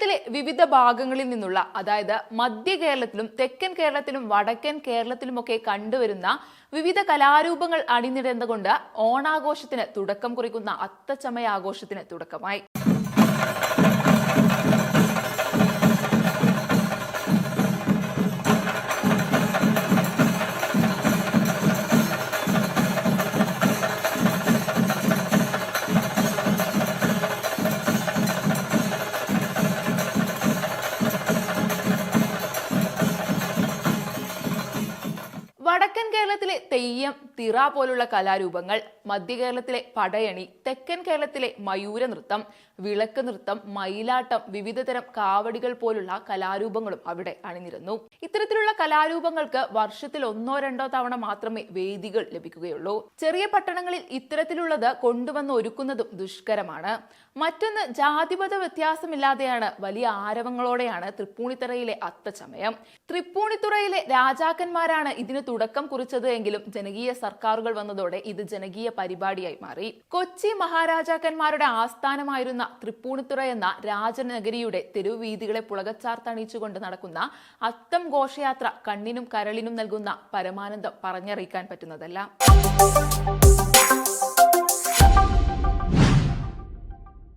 കേരളത്തിലെ വിവിധ ഭാഗങ്ങളിൽ നിന്നുള്ള, അതായത് മധ്യ കേരളത്തിലും തെക്കൻ കേരളത്തിലും വടക്കൻ കേരളത്തിലുമൊക്കെ കണ്ടുവരുന്ന വിവിധ കലാരൂപങ്ങൾ അണിനിരന്നുകൊണ്ട് ഓണാഘോഷത്തിന് തുടക്കം കുറിക്കുന്ന അത്തച്ചമയ ആഘോഷത്തിന് തുടക്കമായി. വടക്കൻ കേരളത്തിലെ തെയ്യം, തിറ പോലുള്ള കലാരൂപങ്ങൾ, മധ്യ കേരളത്തിലെ പടയണി, തെക്കൻ കേരളത്തിലെ മയൂര നൃത്തം, വിളക്ക് നൃത്തം, മയിലാട്ടം, വിവിധതരം കാവടികൾ പോലുള്ള കലാരൂപങ്ങളും അവിടെ അണിനിരന്നു. ഇത്തരത്തിലുള്ള കലാരൂപങ്ങൾക്ക് വർഷത്തിൽ 1-2 തവണ മാത്രമേ വേദികൾ ലഭിക്കുകയുള്ളൂ. ചെറിയ പട്ടണങ്ങളിൽ ഇത്തരത്തിലുള്ളത് കൊണ്ടുവന്ന് ഒരുക്കുന്നതും ദുഷ്കരമാണ്. മറ്റൊന്ന്, ജാതിമത വ്യത്യാസമില്ലാതെയാണ് വലിയ ആരവങ്ങളോടെയാണ് തൃപ്പൂണിത്തുറയിലെ അത്തച്ചമയം. തൃപ്പൂണിത്തുറയിലെ രാജാക്കന്മാരാണ് ഇതിന് തുടക്കം കുറിച്ചത് എങ്കിലും ജനകീയ സർക്കാരുകൾ വന്നതോടെ ഇത് ജനകീയ പരിപാടിയായി മാറി. കൊച്ചി മഹാരാജാക്കന്മാരുടെ ആസ്ഥാനമായിരുന്ന തൃപ്പൂണിത്തുറ എന്ന രാജനഗരിയുടെ തെരുവീഥികളെ പുളകച്ചാർത്തണിയിച്ചുകൊണ്ട് നടക്കുന്ന അത്തം ഘോഷയാത്ര കണ്ണിനും കരളിനും നൽകുന്ന പരമാനന്ദം പറഞ്ഞറിയിക്കാൻ പറ്റുന്നതല്ല.